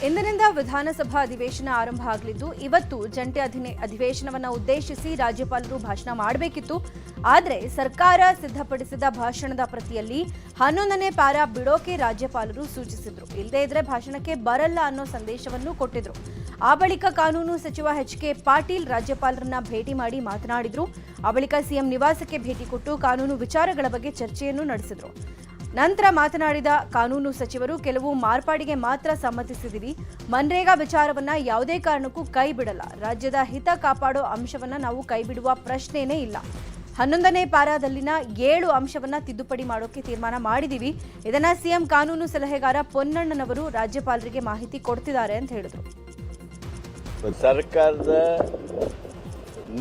ಇಂದಿನಿಂದ ವಿಧಾನಸಭಾ ಅಧಿವೇಶನ ಆರಂಭ ಆಗಲಿದ್ದು ಇವತ್ತು ಜಂಟಿ ಅಧಿವೇಶನವನ್ನು ಉದ್ದೇಶಿಸಿ ರಾಜ್ಯಪಾಲರು ಭಾಷಣ ಮಾಡಬೇಕಿತ್ತು. ಆದರೆ ಸರ್ಕಾರ ಸಿದ್ಧಪಡಿಸಿದ ಭಾಷಣದ ಪ್ರತಿಯಲ್ಲಿ 11ನೇ ಪ್ಯಾರಾ ಬಿಡೋಕೆ ರಾಜ್ಯಪಾಲರು ಸೂಚಿಸಿದ್ರು. ಇಲ್ಲದೇ ಇದ್ರೆ ಭಾಷಣಕ್ಕೆ ಬರಲ್ಲ ಅನ್ನೋ ಸಂದೇಶವನ್ನು ಕೊಟ್ಟಿದ್ರು. ಆ ಬಳಿಕ ಕಾನೂನು ಸಚಿವ ಎಚ್.ಕೆ. ಪಾಟೀಲ್ ರಾಜ್ಯಪಾಲರನ್ನ ಭೇಟಿ ಮಾಡಿ ಮಾತನಾಡಿದ್ರು. ಆ ಬಳಿಕ ಸಿಎಂ ನಿವಾಸಕ್ಕೆ ಭೇಟಿ ಕೊಟ್ಟು ಕಾನೂನು ವಿಚಾರಗಳ ಬಗ್ಗೆ ಚರ್ಚೆಯನ್ನು ನಡೆಸಿದ್ರು. ನಂತರ ಮಾತನಾಡಿದ ಕಾನೂನು ಸಚಿವರು, ಕೆಲವು ಮಾರ್ಪಾಡಿಗೆ ಮಾತ್ರ ಸಮ್ಮತಿಸಿದ್ದೀವಿ. ಮನ್ರೇಗಾ ವಿಚಾರವನ್ನ ಯಾವುದೇ ಕಾರಣಕ್ಕೂ ಕೈ ಬಿಡಲ್ಲ. ರಾಜ್ಯದ ಹಿತ ಕಾಪಾಡೋ ಅಂಶವನ್ನ ನಾವು ಕೈ ಬಿಡುವ ಪ್ರಶ್ನೆನೇ ಇಲ್ಲ. 11ನೇ ಪ್ಯಾರಾದಲ್ಲಿನ 7 ಅಂಶವನ್ನ ತಿದ್ದುಪಡಿ ಮಾಡೋಕೆ ತೀರ್ಮಾನ ಮಾಡಿದೀವಿ. ಇದನ್ನ ಸಿಎಂ ಕಾನೂನು ಸಲಹೆಗಾರ ಪೊನ್ನಣ್ಣನವರು ರಾಜ್ಯಪಾಲರಿಗೆ ಮಾಹಿತಿ ಕೊಡ್ತಿದ್ದಾರೆ ಅಂತ ಹೇಳಿದ್ರು. ಸರ್ಕಾರದ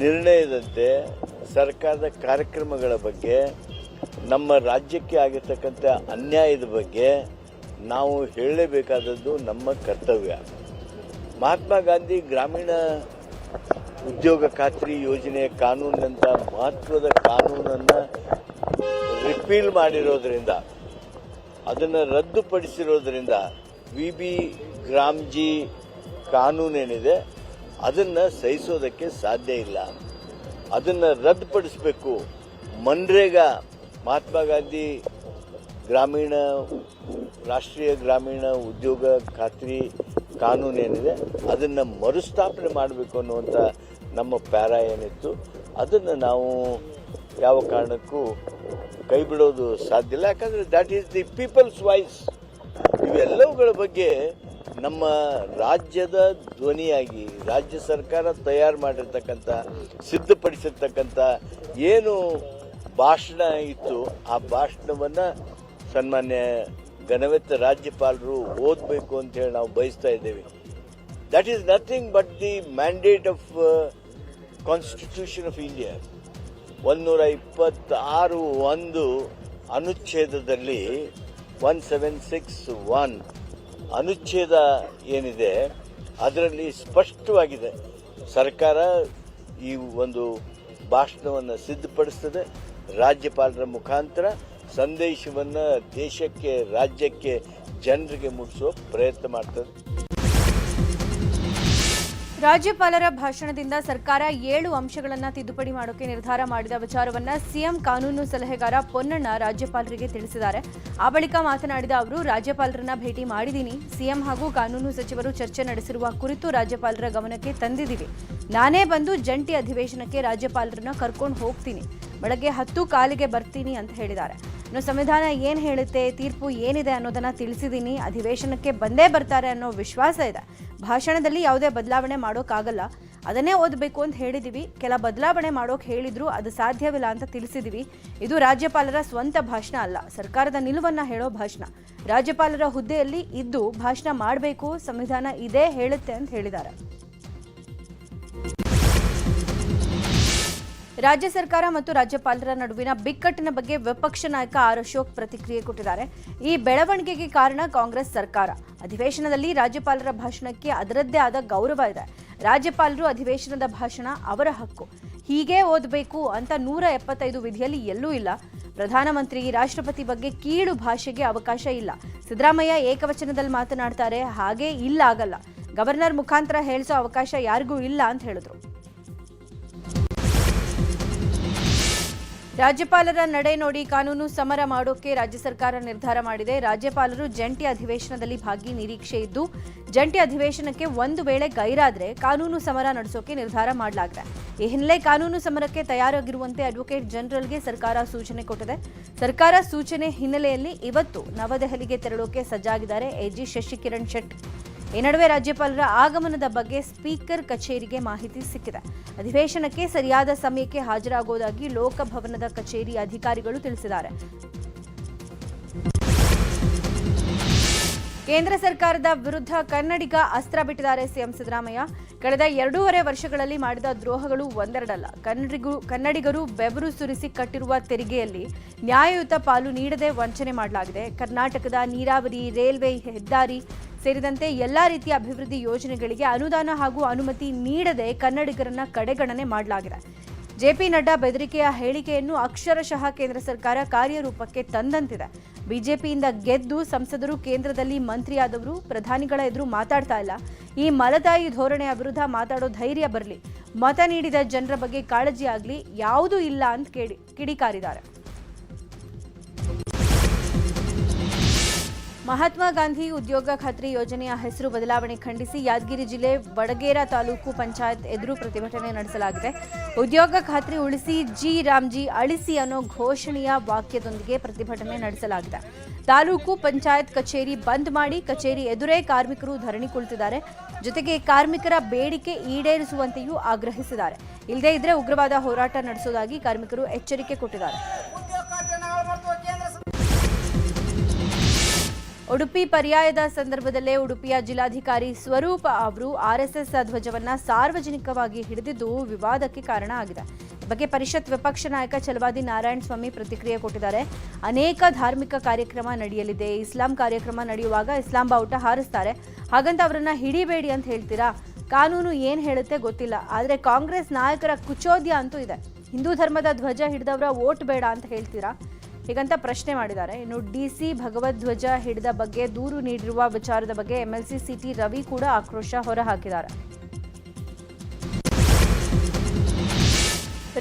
ನಿರ್ಣಯದಂತೆ ಸರ್ಕಾರದ ಕಾರ್ಯಕ್ರಮಗಳ ಬಗ್ಗೆ, ನಮ್ಮ ರಾಜ್ಯಕ್ಕೆ ಆಗಿರ್ತಕ್ಕಂಥ ಅನ್ಯಾಯದ ಬಗ್ಗೆ ನಾವು ಹೇಳಲೇಬೇಕಾದದ್ದು ನಮ್ಮ ಕರ್ತವ್ಯ. ಮಹಾತ್ಮ ಗಾಂಧಿ ಗ್ರಾಮೀಣ ಉದ್ಯೋಗ ಖಾತ್ರಿ ಯೋಜನೆಯ ಕಾನೂನಿನಂಥ ಮಹತ್ವದ ಕಾನೂನನ್ನು ರಿಪೀಲ್ ಮಾಡಿರೋದ್ರಿಂದ, ಅದನ್ನು ರದ್ದುಪಡಿಸಿರೋದ್ರಿಂದ ವಿ.ಬಿ. ಗ್ರಾಮ್ಜಿ ಕಾನೂನೇನಿದೆ ಅದನ್ನು ಸಹಿಸೋದಕ್ಕೆ ಸಾಧ್ಯ ಇಲ್ಲ. ಅದನ್ನು ರದ್ದುಪಡಿಸಬೇಕು. ಮನ್ರೇಗಾ, ಮಹಾತ್ಮ ಗಾಂಧಿ ರಾಷ್ಟ್ರೀಯ ಗ್ರಾಮೀಣ ಉದ್ಯೋಗ ಖಾತ್ರಿ ಕಾನೂನೇನಿದೆ ಅದನ್ನು ಮರುಸ್ಥಾಪನೆ ಮಾಡಬೇಕು ಅನ್ನುವಂಥ ನಮ್ಮ ಪ್ಯಾರಾ ಏನಿತ್ತು ಅದನ್ನು ನಾವು ಯಾವ ಕಾರಣಕ್ಕೂ ಕೈ ಬಿಡೋದು ಸಾಧ್ಯ ಇಲ್ಲ. ಯಾಕಂದರೆ that is the people's voice. ಇವೆಲ್ಲವುಗಳ ಬಗ್ಗೆ ನಮ್ಮ ರಾಜ್ಯದ ಧ್ವನಿಯಾಗಿ ರಾಜ್ಯ ಸರ್ಕಾರ ತಯಾರು ಮಾಡಿರ್ತಕ್ಕಂಥ, ಸಿದ್ಧಪಡಿಸಿರ್ತಕ್ಕಂಥ ಏನು ಭಾಷಣ ಇತ್ತು, ಆ ಭಾಷಣವನ್ನು ಸನ್ಮಾನ್ಯ ಘನವೆತ್ತ ರಾಜ್ಯಪಾಲರು ಓದಬೇಕು ಅಂತ ಹೇಳಿ ನಾವು ಬಯಸ್ತಾ ಇದ್ದೇವೆ. That is nothing but the mandate of constitution of India. 126(1) ಅನುಚ್ಛೇದದಲ್ಲಿ 1761 ಅನುಚ್ಛೇದ ಏನಿದೆ ಅದರಲ್ಲಿ ಸ್ಪಷ್ಟವಾಗಿದೆ, ಸರ್ಕಾರ ಈ ಒಂದು ಭಾಷಣವನ್ನು ಸಿದ್ಧಪಡಿಸ್ತದೆ, ರಾಜ್ಯಪಾಲರ ಮುಖಾಂತರ ಸಂದೇಶವನ್ನು ದೇಶಕ್ಕೆ, ರಾಜ್ಯಕ್ಕೆ, ಜನರಿಗೆ ಮುಟ್ಟಿಸೋ ಪ್ರಯತ್ನ ಮಾಡ್ತದೆ. ರಾಜ್ಯಪಾಲರ ಭಾಷಣದಿಂದ ಸರ್ಕಾರ 7 ಅಂಶಗಳನ್ನು ತಿದ್ದುಪಡಿ ಮಾಡೋಕೆ ನಿರ್ಧಾರ ಮಾಡಿದ ವಿಚಾರವನ್ನ ಸಿಎಂ ಕಾನೂನು ಸಲಹೆಗಾರ ಪೊನ್ನಣ್ಣ ರಾಜ್ಯಪಾಲರಿಗೆ ತಿಳಿಸಿದ್ದಾರೆ. ಆ ಬಳಿಕ ಮಾತನಾಡಿದ ಅವರು, ರಾಜ್ಯಪಾಲರನ್ನ ಭೇಟಿ ಮಾಡಿದ್ದೀನಿ. ಸಿಎಂ ಹಾಗೂ ಕಾನೂನು ಸಚಿವರು ಚರ್ಚೆ ನಡೆಸಿರುವ ಕುರಿತು ರಾಜ್ಯಪಾಲರ ಗಮನಕ್ಕೆ ತಂದಿದ್ದೀವಿ. ನಾನೇ ಬಂದು ಜಂಟಿ ಅಧಿವೇಶನಕ್ಕೆ ರಾಜ್ಯಪಾಲರನ್ನ ಕರ್ಕೊಂಡು ಹೋಗ್ತೀನಿ. ಬೆಳಗ್ಗೆ 10:15ಗೆ ಬರ್ತೀನಿ ಅಂತ ಹೇಳಿದ್ದಾರೆ. ಇನ್ನು ಸಂವಿಧಾನ ಏನು ಹೇಳುತ್ತೆ, ತೀರ್ಪು ಏನಿದೆ ಅನ್ನೋದನ್ನ ತಿಳಿಸಿದ್ದೀನಿ. ಅಧಿವೇಶನಕ್ಕೆ ಬಂದೇ ಬರ್ತಾರೆ ಅನ್ನೋ ವಿಶ್ವಾಸ ಇದೆ. ಭಾಷಣದಲ್ಲಿ ಯಾವುದೇ ಬದಲಾವಣೆ ಮಾಡೋಕ್ಕಾಗಲ್ಲ, ಅದನ್ನೇ ಓದಬೇಕು ಅಂತ ಹೇಳಿದೀವಿ. ಕೆಲ ಬದಲಾವಣೆ ಮಾಡೋಕೆ ಹೇಳಿದ್ರು, ಅದು ಸಾಧ್ಯವಿಲ್ಲ ಅಂತ ತಿಳಿಸಿದೀವಿ. ಇದು ರಾಜ್ಯಪಾಲರ ಸ್ವಂತ ಭಾಷಣ ಅಲ್ಲ, ಸರ್ಕಾರದ ನಿಲುವನ್ನ ಹೇಳೋ ಭಾಷಣ. ರಾಜ್ಯಪಾಲರ ಹುದ್ದೆಯಲ್ಲಿ ಇದ್ದು ಭಾಷಣ ಮಾಡಬೇಕು, ಸಂವಿಧಾನ ಇದೇ ಹೇಳುತ್ತೆ ಅಂತ ಹೇಳಿದ್ದಾರೆ. ರಾಜ್ಯ ಸರ್ಕಾರ ಮತ್ತು ರಾಜ್ಯಪಾಲರ ನಡುವಿನ ಬಿಕ್ಕಟ್ಟಿನ ಬಗ್ಗೆ ವಿಪಕ್ಷ ನಾಯಕ ಆರ್ ಅಶೋಕ್ ಪ್ರತಿಕ್ರಿಯೆ ಕೊಟ್ಟಿದ್ದಾರೆ. ಈ ಬೆಳವಣಿಗೆಗೆ ಕಾರಣ ಕಾಂಗ್ರೆಸ್ ಸರ್ಕಾರ. ಅಧಿವೇಶನದಲ್ಲಿ ರಾಜ್ಯಪಾಲರ ಭಾಷಣಕ್ಕೆ ಅದರದ್ದೇ ಆದ ಗೌರವ ಇದೆ. ರಾಜ್ಯಪಾಲರು ಅಧಿವೇಶನದ ಭಾಷಣ ಅವರ ಹಕ್ಕು, ಹೀಗೆ ಓದಬೇಕು ಅಂತ 175 ವಿಧಿಯಲ್ಲಿ ಎಲ್ಲೂ ಇಲ್ಲ. ಪ್ರಧಾನಮಂತ್ರಿ, ರಾಷ್ಟ್ರಪತಿ ಬಗ್ಗೆ ಕೀಳು ಭಾಷೆಗೆ ಅವಕಾಶ ಇಲ್ಲ. ಸಿದ್ದರಾಮಯ್ಯ ಏಕವಚನದಲ್ಲಿ ಮಾತನಾಡ್ತಾರೆ, ಹಾಗೆ ಇಲ್ಲ, ಆಗಲ್ಲ. ಗವರ್ನರ್ ಮುಖಾಂತರ ಹೇಳಿಸೋ ಅವಕಾಶ ಯಾರಿಗೂ ಇಲ್ಲ ಅಂತ ಹೇಳಿದ್ರು. ರಾಜ್ಯಪಾಲರ ನಡೆ ನೋಡಿ ಕಾನೂನು ಸಮರ ಮಾಡೋಕೆ ರಾಜ್ಯ ಸರ್ಕಾರ ನಿರ್ಧಾರ ಮಾಡಿದೆ. ರಾಜ್ಯಪಾಲರು ಜಂಟಿ ಅಧಿವೇಶನದಲ್ಲಿ ಭಾಗಿ ನಿರೀಕ್ಷೆ ಇದ್ದು, ಜಂಟಿ ಅಧಿವೇಶನಕ್ಕೆ ಒಂದು ವೇಳೆ ಗೈರಾದ್ರೆ ಕಾನೂನು ಸಮರ ನಡೆಸೋಕೆ ನಿರ್ಧಾರ ಮಾಡಲಾಗಿದೆ. ಈ ಹಿನ್ನೆಲೆ ಕಾನೂನು ಸಮರಕ್ಕೆ ತಯಾರಾಗಿರುವಂತೆ ಅಡ್ವೊಕೇಟ್ ಜನರಲ್ಗೆ ಸರ್ಕಾರ ಸೂಚನೆ ಕೊಟ್ಟಿದೆ. ಸರ್ಕಾರ ಸೂಚನೆ ಹಿನ್ನೆಲೆಯಲ್ಲಿ ಇವತ್ತು ನವದೆಹಲಿಗೆ ತೆರಳೋಕೆ ಸಜ್ಜಾಗಿದ್ದಾರೆ ಎಜಿ ಶಶಿಕಿರಣ್ ಶೆಟ್ಟಿ. ಈ ನಡುವೆ ರಾಜ್ಯಪಾಲರ ಆಗಮನದ ಬಗ್ಗೆ ಸ್ಪೀಕರ್ ಕಚೇರಿಗೆ ಮಾಹಿತಿ ಸಿಕ್ಕಿದೆ. ಅಧಿವೇಶನಕ್ಕೆ ಸರಿಯಾದ ಸಮಯಕ್ಕೆ ಹಾಜರಾಗುವುದಾಗಿ ಲೋಕಭವನದ ಕಚೇರಿ ಅಧಿಕಾರಿಗಳು ತಿಳಿಸಿದ್ದಾರೆ. ಕೇಂದ್ರ ಸರ್ಕಾರದ ವಿರುದ್ಧ ಕನ್ನಡಿಗ ಅಸ್ತ್ರ ಬಿಟ್ಟಿದ್ದಾರೆ ಸಿಎಂ ಸಿದ್ದರಾಮಯ್ಯ. ಕಳೆದ 2.5 ವರ್ಷಗಳಲ್ಲಿ ಮಾಡಿದ ದ್ರೋಹಗಳು ಒಂದೆರಡಲ್ಲ. ಕನ್ನಡಿಗರು ಬೆವರು ಸುರಿಸಿ ಕಟ್ಟಿರುವ ತೆರಿಗೆಯಲ್ಲಿ ನ್ಯಾಯಯುತ ಪಾಲು ನೀಡದೆ ವಂಚನೆ ಮಾಡಲಾಗಿದೆ. ಕರ್ನಾಟಕದ ನೀರಾವರಿ, ರೈಲ್ವೆ, ಹೆದ್ದಾರಿ ಸೇರಿದಂತೆ ಎಲ್ಲಾ ರೀತಿಯ ಅಭಿವೃದ್ಧಿ ಯೋಜನೆಗಳಿಗೆ ಅನುದಾನ ಹಾಗೂ ಅನುಮತಿ ನೀಡದೆ ಕನ್ನಡಿಗರನ್ನ ಕಡೆಗಣನೆ ಮಾಡಲಾಗಿದೆ. ಜೆಪಿ ನಡ್ಡಾ ಬೆದರಿಕೆಯ ಹೇಳಿಕೆಯನ್ನು ಅಕ್ಷರಶಃ ಕೇಂದ್ರ ಸರ್ಕಾರ ಕಾರ್ಯರೂಪಕ್ಕೆ ತಂದಂತಿದೆ. ಬಿಜೆಪಿಯಿಂದ ಗೆದ್ದು ಸಂಸದರು ಕೇಂದ್ರದಲ್ಲಿ ಮಂತ್ರಿಯಾದವರು ಪ್ರಧಾನಿಗಳ ಎದುರು ಮಾತಾಡ್ತಾ ಇಲ್ಲ. ಈ ಮಲತಾಯಿ ಧೋರಣೆಯ ವಿರುದ್ಧ ಮಾತಾಡೋ ಧೈರ್ಯ ಬರಲಿ. ಮತ ನೀಡಿದ ಜನರ ಬಗ್ಗೆ ಕಾಳಜಿ ಆಗಲಿ ಯಾವುದೂ ಇಲ್ಲ ಅಂತ ಕಿಡಿಕಾರಿದ್ದಾರೆ. ಮಹಾತ್ಮ ಗಾಂಧಿ ಉದ್ಯೋಗ ಖಾತ್ರಿ ಯೋಜನೆಯ ಹೆಸರು ಬದಲಾವಣೆ ಖಂಡಿಸಿ ಯಾದಗಿರಿ ಜಿಲ್ಲೆ ವಡಗೇರ ತಾಲೂಕು ಪಂಚಾಯತ್ ಎದುರು ಪ್ರತಿಭಟನೆ ನಡೆಸಲಾಗಿದೆ. ಉದ್ಯೋಗ ಖಾತ್ರಿ ಉಳಿಸಿ, ಜಿ ರಾಮ್ಜಿ ಅಳಿಸಿ ಅನ್ನೋ ಘೋಷಣೆಯ ವಾಕ್ಯದೊಂದಿಗೆ ಪ್ರತಿಭಟನೆ ನಡೆಸಲಾಗಿದೆ. ತಾಲೂಕು ಪಂಚಾಯತ್ ಕಚೇರಿ ಬಂದ್ ಮಾಡಿ ಕಚೇರಿ ಎದುರೇ ಕಾರ್ಮಿಕರು ಧರಣಿ ಕುಳಿತಿದ್ದಾರೆ. ಜೊತೆಗೆ ಕಾರ್ಮಿಕರ ಬೇಡಿಕೆ ಈಡೇರಿಸುವಂತೆಯೂ ಆಗ್ರಹಿಸಿದ್ದಾರೆ. ಇಲ್ಲದೇ ಇದ್ರೆ ಉಗ್ರವಾದ ಹೋರಾಟ ನಡೆಸುವುದಾಗಿ ಕಾರ್ಮಿಕರು ಎಚ್ಚರಿಕೆ ಕೊಟ್ಟಿದ್ದಾರೆ. ಉಡುಪಿ ಪರ್ಯಾಯದ ಸಂದರ್ಭದಲ್ಲೇ ಉಡುಪಿಯ ಜಿಲ್ಲಾಧಿಕಾರಿ ಸ್ವರೂಪ್ ಅವರು ಆರ್ಎಸ್ಎಸ್ ಧ್ವಜವನ್ನ ಸಾರ್ವಜನಿಕವಾಗಿ ಹಿಡಿದಿದ್ದು ವಿವಾದಕ್ಕೆ ಕಾರಣ ಆಗಿದೆ. ಈ ಬಗ್ಗೆ ಪರಿಷತ್ ವಿಪಕ್ಷ ನಾಯಕ ಛಲವಾದಿ ನಾರಾಯಣಸ್ವಾಮಿ ಪ್ರತಿಕ್ರಿಯೆ ಕೊಟ್ಟಿದ್ದಾರೆ. ಅನೇಕ ಧಾರ್ಮಿಕ ಕಾರ್ಯಕ್ರಮ ನಡೆಯಲಿದೆ. ಇಸ್ಲಾಂ ಕಾರ್ಯಕ್ರಮ ನಡೆಯುವಾಗ ಇಸ್ಲಾಂ ಬಾವುಟ ಹಾರಿಸ್ತಾರೆ. ಹಾಗಂತ ಅವರನ್ನ ಹಿಡಿಬೇಡಿ ಅಂತ ಹೇಳ್ತೀರಾ? ಕಾನೂನು ಏನ್ ಹೇಳುತ್ತೆ ಗೊತ್ತಿಲ್ಲ. ಆದರೆ ಕಾಂಗ್ರೆಸ್ ನಾಯಕರ ಕುಚೋದ್ಯ ಅಂತೂ ಇದೆ. ಹಿಂದೂ ಧರ್ಮದ ಧ್ವಜ ಹಿಡಿದವರ ವೋಟ್ ಬೇಡ ಅಂತ ಹೇಳ್ತೀರಾ? ಹೀಗಂತ ಪ್ರಶ್ನೆ ಮಾಡಿದ್ದಾರೆ. ಇನ್ನು ಡಿಸಿ ಭಗವಧ್ವಜ ಹಿಡಿದ ಬಗ್ಗೆ ದೂರು ನೀಡಿರುವ ವಿಚಾರದ ಬಗ್ಗೆ ಎಂಎಲ್ಸಿ ಸಿಟಿ ರವಿ ಕೂಡ ಆಕ್ರೋಶ ಹೊರಹಾಕಿದ್ದಾರೆ.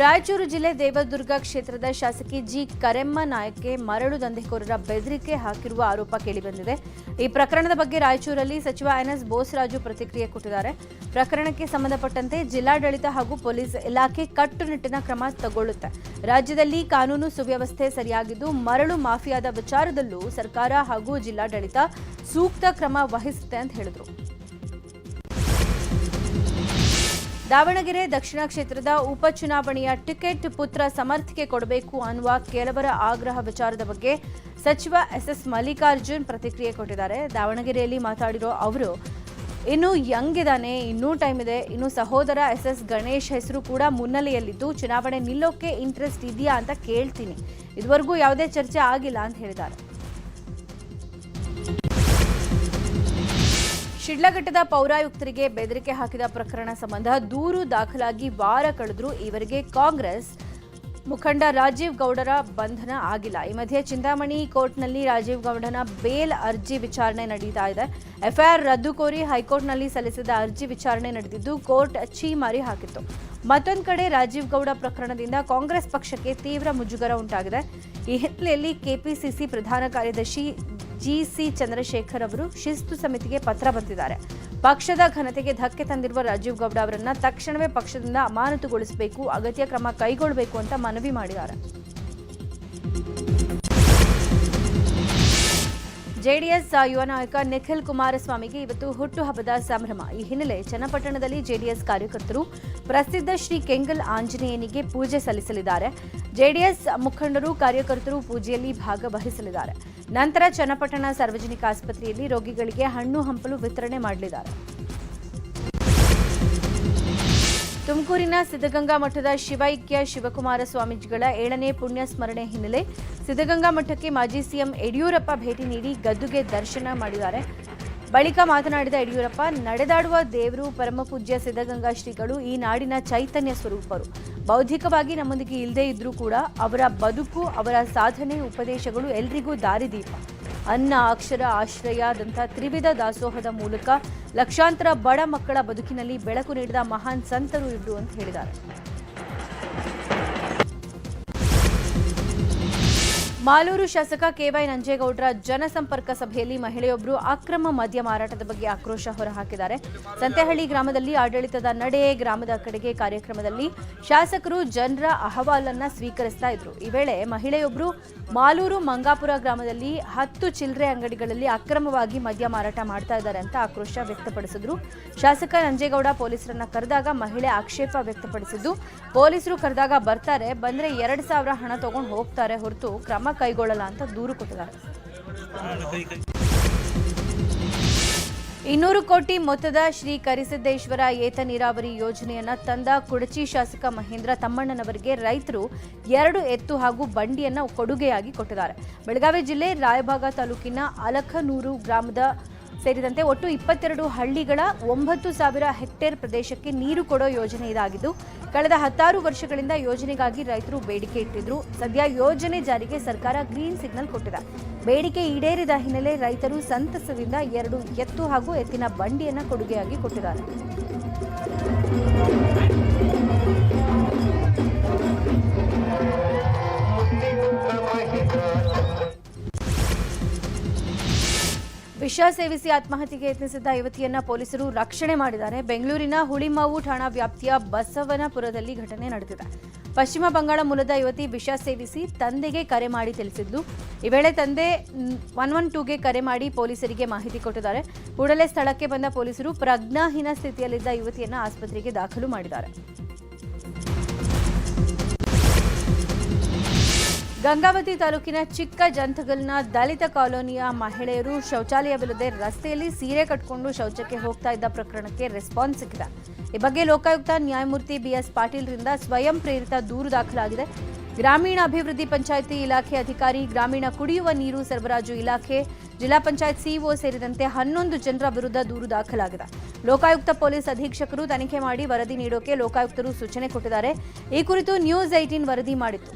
ರಾಯಚೂರು ಜಿಲ್ಲೆ ದೇವದುರ್ಗ ಕ್ಷೇತ್ರದ ಶಾಸಕಿ ಜಿ ಕರೆಮ್ಮ ನಾಯಕ್ಕೆ ಮರಳು ದಂಧೆಕೋರರ ಬೆದರಿಕೆ ಹಾಕಿರುವ ಆರೋಪ ಕೇಳಿಬಂದಿದೆ. ಈ ಪ್ರಕರಣದ ಬಗ್ಗೆ ರಾಯಚೂರಲ್ಲಿ ಸಚಿವ ಎನ್ಎಸ್ ಬೋಸರಾಜು ಪ್ರತಿಕ್ರಿಯೆ ಕೊಟ್ಟಿದ್ದಾರೆ. ಪ್ರಕರಣಕ್ಕೆ ಸಂಬಂಧಪಟ್ಟಂತೆ ಜಿಲ್ಲಾಡಳಿತ ಹಾಗೂ ಪೊಲೀಸ್ ಇಲಾಖೆ ಕಟ್ಟುನಿಟ್ಟಿನ ಕ್ರಮ ತಗೊಳ್ಳುತ್ತೆ. ರಾಜ್ಯದಲ್ಲಿ ಕಾನೂನು ಸುವ್ಯವಸ್ಥೆ ಸರಿಯಾಗಿದ್ದು ಮರಳು ಮಾಫಿಯಾದ ವಿಚಾರದಲ್ಲೂ ಸರ್ಕಾರ ಹಾಗೂ ಜಿಲ್ಲಾಡಳಿತ ಸೂಕ್ತ ಕ್ರಮ ವಹಿಸುತ್ತೆ ಅಂತ ಹೇಳಿದರು. ದಾವಣಗೆರೆ ದಕ್ಷಿಣ ಕ್ಷೇತ್ರದ ಉಪಚುನಾವಣೆಯ ಟಿಕೆಟ್ ಪುತ್ರ ಸಮರ್ಥಿಗೆ ಕೊಡಬೇಕು ಅನ್ನುವ ಕೆಲವರ ಆಗ್ರಹ ವಿಚಾರದ ಬಗ್ಗೆ ಸಚಿವ ಎಸ್ಎಸ್ ಮಲ್ಲಿಕಾರ್ಜುನ್ ಪ್ರತಿಕ್ರಿಯೆ ಕೊಟ್ಟಿದ್ದಾರೆ. ದಾವಣಗೆರೆಯಲ್ಲಿ ಮಾತಾಡಿರೋ ಅವರು, ಇನ್ನು ಯಂಗ್ ಇದ್ದಾನೆ, ಇನ್ನೂ ಟೈಮ್ ಇದೆ, ಇನ್ನು ಸಹೋದರ ಎಸ್ಎಸ್ ಗಣೇಶ್ ಹೆಸರು ಕೂಡ ಮುನ್ನೆಲೆಯಲ್ಲಿದ್ದು ಚುನಾವಣೆ ನಿಲ್ಲೋಕೆ ಇಂಟ್ರೆಸ್ಟ್ ಇದೆಯಾ ಅಂತ ಕೇಳ್ತೀನಿ. ಇದುವರೆಗೂ ಯಾವುದೇ ಚರ್ಚೆ ಆಗಿಲ್ಲ ಅಂತ ಹೇಳಿದ್ದಾರೆ. ಶಿಡ್ಲಘಟ್ಟದ ಪೌರಾಯುಕ್ತರಿಗೆ ಬೆದರಿಕೆ ಹಾಕಿದ ಪ್ರಕರಣ ಸಂಬಂಧ ದೂರು ದಾಖಲಾಗಿ ವಾರ ಕಳೆದರೂ ಈವರೆಗೆ ಕಾಂಗ್ರೆಸ್ ಮುಖಂಡ ರಾಜೀವ್ ಗೌಡರ ಬಂಧನ ಆಗಿಲ್ಲ. ಈ ಮಧ್ಯೆ ಚಿಂತಾಮಣಿ ಕೋರ್ಟ್ನಲ್ಲಿ ರಾಜೀವ್ ಗೌಡನ ಬೇಲ್ ಅರ್ಜಿ ವಿಚಾರಣೆ ನಡೀತಾ ಇದೆ. ಎಫ್ಐಆರ್ ರದ್ದು ಕೋರಿ ಹೈಕೋರ್ಟ್ನಲ್ಲಿ ಸಲ್ಲಿಸಿದ ಅರ್ಜಿ ವಿಚಾರಣೆ ನಡೆದಿದ್ದು ಕೋರ್ಟ್ ಛೀಮಾರಿ ಹಾಕಿತ್ತು. ಮತ್ತೊಂದು ಕಡೆ ರಾಜೀವ್ ಗೌಡ ಪ್ರಕರಣದಿಂದ ಕಾಂಗ್ರೆಸ್ ಪಕ್ಷಕ್ಕೆ ತೀವ್ರ ಮುಜುಗರ ಉಂಟಾಗಿದೆ. ಈ ಹಿನ್ನೆಲೆಯಲ್ಲಿ ಕೆಪಿಸಿಸಿ ಪ್ರಧಾನ ಕಾರ್ಯದರ್ಶಿ ಜಿಸಿ ಚಂದ್ರಶೇಖರ್ ಅವರು ಶಿಸ್ತು ಸಮಿತಿಗೆ ಪತ್ರ ಬರೆದಿದ್ದಾರೆ. ಪಕ್ಷದ ಘನತೆಗೆ ಧಕ್ಕೆ ತಂದಿರುವ ರಾಜೀವ್ ಗೌಡ ಅವರನ್ನ ತಕ್ಷಣವೇ ಪಕ್ಷದಿಂದ ಅಮಾನತುಗೊಳಿಸಬೇಕು, ಅಗತ್ಯ ಕ್ರಮ ಕೈಗೊಳ್ಳಬೇಕು ಅಂತ ಮನವಿ ಮಾಡಿದ್ದಾರೆ. ಜೆಡಿಎಸ್ ಯುವ ನಾಯಕ ನಿಖಿಲ್ ಕುಮಾರಸ್ವಾಮಿಗೆ ಇವತ್ತು ಹುಟ್ಟುಹಬ್ಬದ ಸಂಭ್ರಮ. ಈ ಹಿನ್ನೆಲೆ ಚನ್ನಪಟ್ಟಣದಲ್ಲಿ ಜೆಡಿಎಸ್ ಕಾರ್ಯಕರ್ತರು ಪ್ರಸಿದ್ಧ ಶ್ರೀ ಕೆಂಗಲ್ ಆಂಜನೇಯನಿಗೆ ಪೂಜೆ ಸಲ್ಲಿಸಲಿದ್ದಾರೆ. ಜೆಡಿಎಸ್ ಮುಖಂಡರು ಕಾರ್ಯಕರ್ತರು ಪೂಜೆಯಲ್ಲಿ ಭಾಗವಹಿಸಲಿದ್ದಾರೆ. ನಂತರ ಚನ್ನಪಟ್ಟಣ ಸಾರ್ವಜನಿಕ ಆಸ್ಪತ್ರೆಯಲ್ಲಿ ರೋಗಿಗಳಿಗೆ ಹಣ್ಣು ಹಂಪಲು ವಿತರಣೆ ಮಾಡಲಿದ್ದಾರೆ. ತುಮಕೂರಿನ ಸಿದ್ಧಗಂಗಾ ಮಠದ ಶಿವೈಕ್ಯ ಶಿವಕುಮಾರ ಸ್ವಾಮೀಜಿಗಳ 7ನೇ ಪುಣ್ಯ ಸ್ಮರಣೆ ಹಿನ್ನೆಲೆ ಸಿದ್ಧಗಂಗಾ ಮಠಕ್ಕೆ ಮಾಜಿ ಸಿಎಂ ಯಡಿಯೂರಪ್ಪ ಭೇಟಿ ನೀಡಿ ಗದ್ದುಗೆ ದರ್ಶನ ಮಾಡಿದ್ದಾರೆ. ಬಳಿಕ ಮಾತನಾಡಿದ ಯಡಿಯೂರಪ್ಪ, ನಡೆದಾಡುವ ದೇವರು ಪರಮಪೂಜ್ಯ ಸಿದ್ಧಗಂಗಾ ಶ್ರೀಗಳು ಈ ನಾಡಿನ ಚೈತನ್ಯ ಸ್ವರೂಪರು. ಬೌದ್ಧಿಕವಾಗಿ ನಮ್ಮೊಂದಿಗೆ ಇಲ್ಲದೇ ಇದ್ರೂ ಕೂಡ ಅವರ ಬದುಕು, ಅವರ ಸಾಧನೆ, ಉಪದೇಶಗಳು ಎಲ್ರಿಗೂ ದಾರಿದೀಪ. ಅನ್ನ, ಅಕ್ಷರ, ಆಶ್ರಯದಂಥ ತ್ರಿವಿಧ ದಾಸೋಹದ ಮೂಲಕ ಲಕ್ಷಾಂತರ ಬಡ ಮಕ್ಕಳ ಬದುಕಿನಲ್ಲಿ ಬೆಳಕು ನೀಡಿದ ಮಹಾನ್ ಸಂತರು ಇವರು ಅಂತ ಹೇಳಿದ್ದಾರೆ. ಮಾಲೂರು ಶಾಸಕ ಕೆವೈ ನಂಜೇಗೌಡರ ಜನಸಂಪರ್ಕ ಸಭೆಯಲ್ಲಿ ಮಹಿಳೆಯೊಬ್ಬರು ಅಕ್ರಮ ಮದ್ಯ ಮಾರಾಟದ ಬಗ್ಗೆ ಆಕ್ರೋಶ ಹೊರಹಾಕಿದ್ದಾರೆ. ಸಂತೆಹಳ್ಳಿ ಗ್ರಾಮದಲ್ಲಿ ಆಡಳಿತದ ನಡೆ ಗ್ರಾಮದ ಕಡೆಗೆ ಕಾರ್ಯಕ್ರಮದಲ್ಲಿ ಶಾಸಕರು ಜನರ ಅಹವಾಲನ್ನ ಸ್ವೀಕರಿಸ್ತಾ ಇದ್ರು. ಈ ವೇಳೆ ಮಹಿಳೆಯೊಬ್ಬರು ಮಾಲೂರು ಮಂಗಾಪುರ ಗ್ರಾಮದಲ್ಲಿ 10 ಚಿಲ್ಲರೆ ಅಂಗಡಿಗಳಲ್ಲಿ ಅಕ್ರಮವಾಗಿ ಮದ್ಯ ಮಾರಾಟ ಮಾಡ್ತಾ ಇದ್ದಾರೆ ಅಂತ ಆಕ್ರೋಶ ವ್ಯಕ್ತಪಡಿಸಿದ್ರು. ಶಾಸಕ ನಂಜೇಗೌಡ ಪೊಲೀಸರನ್ನ ಕರೆದಾಗ ಮಹಿಳೆ ಆಕ್ಷೇಪ ವ್ಯಕ್ತಪಡಿಸಿದ್ದು, ಪೊಲೀಸರು ಕರೆದಾಗ ಬರ್ತಾರೆ, ಬಂದ್ರೆ 2,000 ಹಣ ತಗೊಂಡು ಹೋಗ್ತಾರೆ ಹೊರತು ಕ್ರಮ ಕೈಗೊಳ್ಳಲ್ಲ ಅಂತ ದೂರು ಕೊಟ್ಟಿದ್ದಾರೆ. 200 ಕೋಟಿ ಮೊತ್ತದ ಶ್ರೀ ಕರಿಸಿದ್ದೇಶ್ವರ ಏತ ನೀರಾವರಿ ಯೋಜನೆಯನ್ನ ತಂದ ಕುಡಚಿ ಶಾಸಕ ಮಹೇಂದ್ರ ತಮ್ಮಣ್ಣನವರಿಗೆ ರೈತರು 2 ಎತ್ತು ಹಾಗೂ ಬಂಡಿಯನ್ನ ಕೊಡುಗೆಯಾಗಿ ಕೊಟ್ಟಿದ್ದಾರೆ. ಬೆಳಗಾವಿ ಜಿಲ್ಲೆ ರಾಯಬಾಗ ತಾಲೂಕಿನ ಅಲಖನೂರು ಗ್ರಾಮದ ಸೇರಿದಂತೆ ಒಟ್ಟು 22 ಹಳ್ಳಿಗಳ 9,000 ಹೆಕ್ಟೇರ್ ಪ್ರದೇಶಕ್ಕೆ ನೀರು ಕೊಡೋ ಯೋಜನೆ ಇದಾಗಿದ್ದು ಕಳೆದ 16 ವರ್ಷಗಳಿಂದ ಯೋಜನೆಗಾಗಿ ರೈತರು ಬೇಡಿಕೆ ಇಟ್ಟಿದ್ರು. ಸದ್ಯ ಯೋಜನೆ ಜಾರಿಗೆ ಸರ್ಕಾರ ಗ್ರೀನ್ ಸಿಗ್ನಲ್ ಕೊಟ್ಟಿದೆ. ಬೇಡಿಕೆ ಈಡೇರಿದ ಹಿನ್ನೆಲೆ ರೈತರು ಸಂತಸದಿಂದ 2 ಎತ್ತು ಹಾಗೂ ಎತ್ತಿನ ಬಂಡಿಯನ್ನು ಕೊಡುಗೆಯಾಗಿ ಕೊಟ್ಟಿದ್ದಾರೆ. ವಿಷ ಸೇವಿಸಿ ಆತ್ಮಹತ್ಯೆಗೆ ಯತ್ನಿಸಿದ್ದ ಯುವತಿಯನ್ನ ಪೊಲೀಸರು ರಕ್ಷಣೆ ಮಾಡಿದ್ದಾರೆ. ಬೆಂಗಳೂರಿನ ಹುಳಿಮಾವು ಠಾಣಾ ವ್ಯಾಪ್ತಿಯ ಬಸವನಪುರದಲ್ಲಿ ಘಟನೆ ನಡೆದಿದೆ. ಪಶ್ಚಿಮ ಬಂಗಾಳ ಮೂಲದ ಯುವತಿ ವಿಷ ಸೇವಿಸಿ ತಂದೆಗೆ ಕರೆ ಮಾಡಿ ತಿಳಿಸಿದ್ದು. ಈ ವೇಳೆ ತಂದೆ 112ಗೆ ಕರೆ ಮಾಡಿ ಪೊಲೀಸರಿಗೆ ಮಾಹಿತಿ ಕೊಟ್ಟಿದ್ದಾರೆ. ಕೂಡಲೇ ಸ್ಥಳಕ್ಕೆ ಬಂದ ಪೊಲೀಸರು ಪ್ರಜ್ಞಾಹೀನ ಸ್ಥಿತಿಯಲ್ಲಿದ್ದ ಯುವತಿಯನ್ನ ಆಸ್ಪತ್ರೆಗೆ ದಾಖಲು ಮಾಡಿದ್ದಾರೆ. ಗಂಗಾವತಿ ತಾಲೂಕಿನ ಚಿಕ್ಕ ಜಂತಗಲ್ನ ದಲಿತ ಕಾಲೋನಿಯ ಮಹಿಳೆಯರು ಶೌಚಾಲಯವಿಲ್ಲದೆ ರಸ್ತೆಯಲ್ಲಿ ಸೀರೆ ಕಟ್ಟಿಕೊಂಡು ಶೌಚಕ್ಕೆ ಹೋಗ್ತಾ ಇದ್ದ ಪ್ರಕರಣಕ್ಕೆ ರೆಸ್ಪಾನ್ಸ್ ಸಿಕ್ಕಿದೆ. ಈ ಬಗ್ಗೆ ಲೋಕಾಯುಕ್ತ ನ್ಯಾಯಮೂರ್ತಿ ಬಿಎಸ್ ಪಾಟೀಲ್ರಿಂದ ಸ್ವಯಂ ಪ್ರೇರಿತ ದೂರು ದಾಖಲಾಗಿದೆ. ಗ್ರಾಮೀಣ ಅಭಿವೃದ್ಧಿ ಪಂಚಾಯಿತಿ ಇಲಾಖೆ ಅಧಿಕಾರಿ, ಗ್ರಾಮೀಣ ಕುಡಿಯುವ ನೀರು ಸರಬರಾಜು ಇಲಾಖೆ, ಜಿಲ್ಲಾ ಪಂಚಾಯತ್ ಸಿಇಒ ಸೇರಿದಂತೆ 11 ಜನರ ವಿರುದ್ಧ ದೂರು ದಾಖಲಾಗಿದೆ. ಲೋಕಾಯುಕ್ತ ಪೊಲೀಸ್ ಅಧೀಕ್ಷಕರು ತನಿಖೆ ಮಾಡಿ ವರದಿ ನೀಡೋಕೆ ಲೋಕಾಯುಕ್ತರು ಸೂಚನೆ ಕೊಟ್ಟಿದ್ದಾರೆ. ಈ ಕುರಿತು ನ್ಯೂಸ್ 18 ವರದಿ ಮಾಡಿತ್ತು.